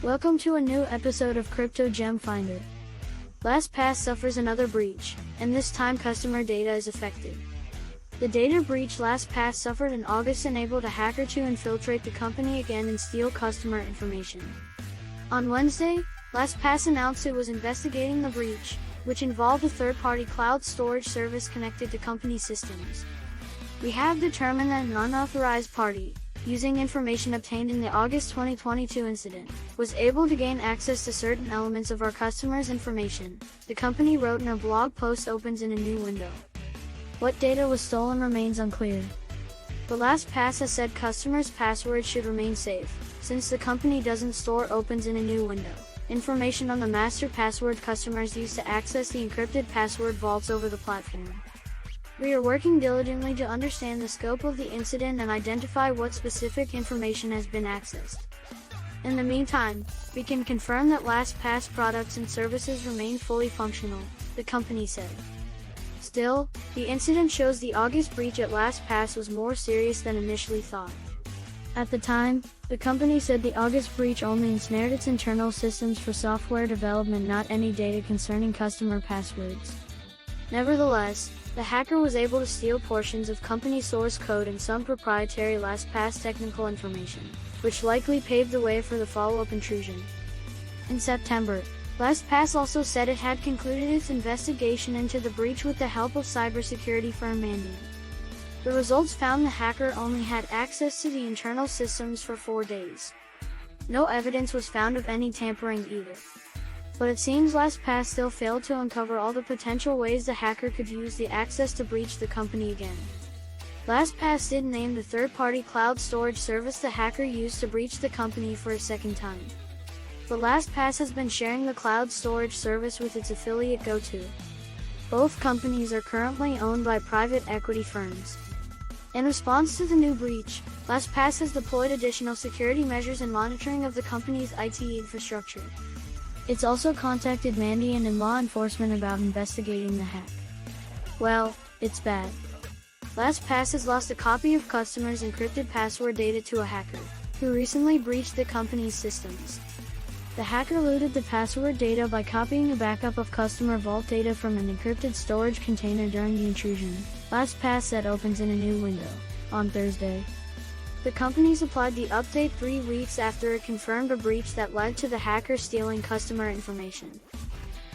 Welcome to a new episode of Crypto Gem Finder. LastPass suffers another breach, and this time customer data is affected. The data breach LastPass suffered in August enabled a hacker to infiltrate the company again and steal customer information. On Wednesday, LastPass announced it was investigating the breach, which involved a third-party cloud storage service connected to company systems. We have determined that an unauthorized party, using information obtained in the August 2022 incident, was able to gain access to certain elements of our customers' information, the company wrote in a blog post opens in a new window. What data was stolen remains unclear. But LastPass has said customers' passwords should remain safe, since the company doesn't store opens in a new window. Information on the master password customers use to access the encrypted password vaults over the platform. We are working diligently to understand the scope of the incident and identify what specific information has been accessed. In the meantime, we can confirm that LastPass products and services remain fully functional, the company said. Still, the incident shows the August breach at LastPass was more serious than initially thought. At the time, the company said the August breach only ensnared its internal systems for software development, not any data concerning customer passwords. Nevertheless, the hacker was able to steal portions of company source code and some proprietary LastPass technical information, which likely paved the way for the follow-up intrusion. In September, LastPass also said it had concluded its investigation into the breach with the help of cybersecurity firm Mandiant. The results found the hacker only had access to the internal systems for 4 days. No evidence was found of any tampering either. But it seems LastPass still failed to uncover all the potential ways the hacker could use the access to breach the company again. LastPass did name the third-party cloud storage service the hacker used to breach the company for a second time. But LastPass has been sharing the cloud storage service with its affiliate GoTo. Both companies are currently owned by private equity firms. In response to the new breach, LastPass has deployed additional security measures and monitoring of the company's IT infrastructure. It's also contacted Mandiant and law enforcement about investigating the hack. Well, it's bad. LastPass has lost a copy of customers' encrypted password data to a hacker, who recently breached the company's systems. The hacker looted the password data by copying a backup of customer vault data from an encrypted storage container during the intrusion, LastPass said opens in a new window, on Thursday. The company supplied the update 3 weeks after it confirmed a breach that led to the hacker stealing customer information.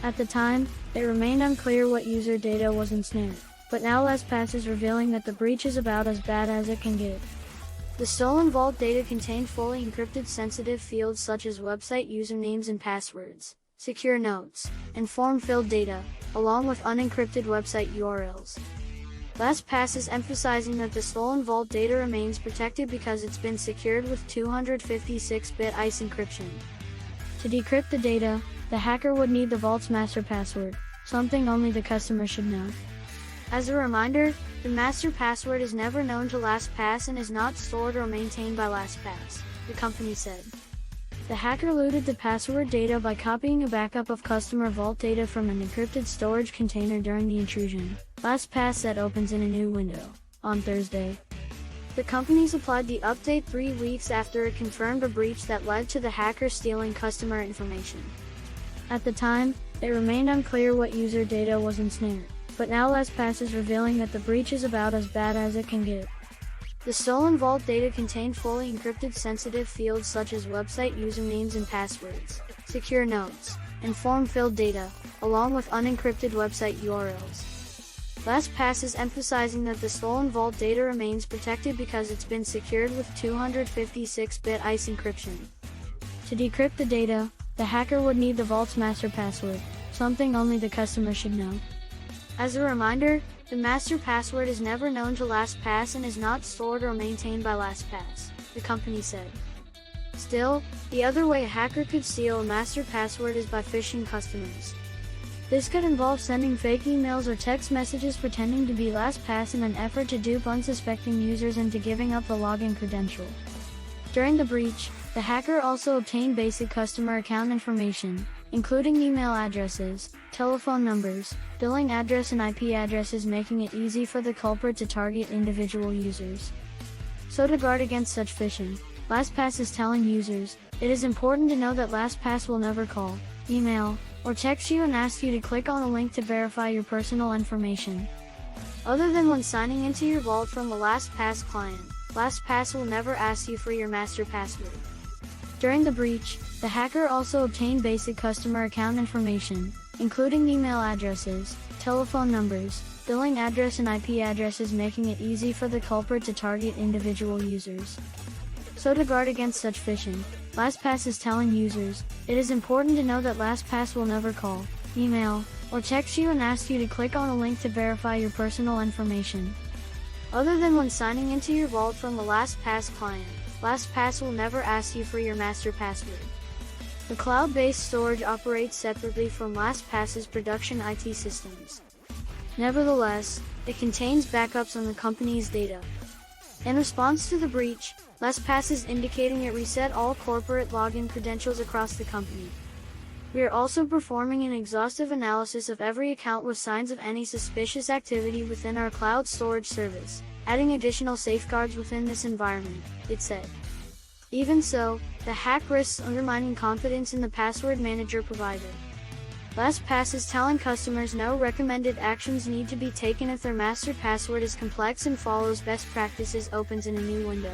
At the time, it remained unclear what user data was ensnared, but now LastPass is revealing that the breach is about as bad as it can get. The stolen vault data contained fully encrypted sensitive fields such as website usernames and passwords, secure notes, and form-filled data, along with unencrypted website URLs. LastPass is emphasizing that the stolen vault data remains protected because it's been secured with 256-bit ICE encryption. To decrypt the data, the hacker would need the vault's master password, something only the customer should know. As a reminder, the master password is never known to LastPass and is not stored or maintained by LastPass, the company said. The hacker looted the password data by copying a backup of customer vault data from an encrypted storage container during the intrusion, LastPass said opens in a new window, on Thursday. The company supplied the update 3 weeks after it confirmed a breach that led to the hacker stealing customer information. At the time, it remained unclear what user data was ensnared, but now LastPass is revealing that the breach is about as bad as it can get. The stolen vault data contained fully encrypted sensitive fields such as website usernames and passwords, secure notes, and form-filled data, along with unencrypted website URLs. LastPass is emphasizing that the stolen vault data remains protected because it's been secured with 256-bit ICE encryption. To decrypt the data, the hacker would need the vault's master password, something only the customer should know. As a reminder, the master password is never known to LastPass and is not stored or maintained by LastPass, the company said. Still, the other way a hacker could steal a master password is by phishing customers. This could involve sending fake emails or text messages pretending to be LastPass in an effort to dupe unsuspecting users into giving up the login credential. During the breach, the hacker also obtained basic customer account information, including email addresses, telephone numbers, billing address and IP addresses, making it easy for the culprit to target individual users. So to guard against such phishing, LastPass is telling users, It is important to know that LastPass will never call, email, or text you and ask you to click on a link to verify your personal information. Other than when signing into your vault from a LastPass client, LastPass will never ask you for your master password. During the breach, the hacker also obtained basic customer account information, including email addresses, telephone numbers, billing address and IP addresses, making it easy for the culprit to target individual users. So to guard against such phishing, LastPass is telling users, it is important to know that LastPass will never call, email, or text you and ask you to click on a link to verify your personal information. Other than when signing into your vault from a LastPass client, LastPass will never ask you for your master password. The cloud-based storage operates separately from LastPass's production IT systems. Nevertheless, it contains backups on the company's data. In response to the breach, LastPass is indicating it reset all corporate login credentials across the company. We are also performing an exhaustive analysis of every account with signs of any suspicious activity within our cloud storage service, adding additional safeguards within this environment, it said. Even so, the hack risks undermining confidence in the password manager provider. LastPass is telling customers no recommended actions need to be taken if their master password is complex and follows best practices opens in a new window.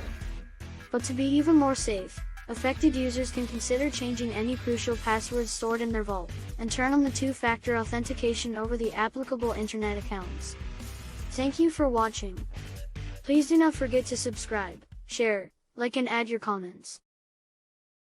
But to be even more safe, affected users can consider changing any crucial passwords stored in their vault, and turn on the two-factor authentication over the applicable internet accounts. Thank you for watching. Please do not forget to subscribe, share, like and add your comments.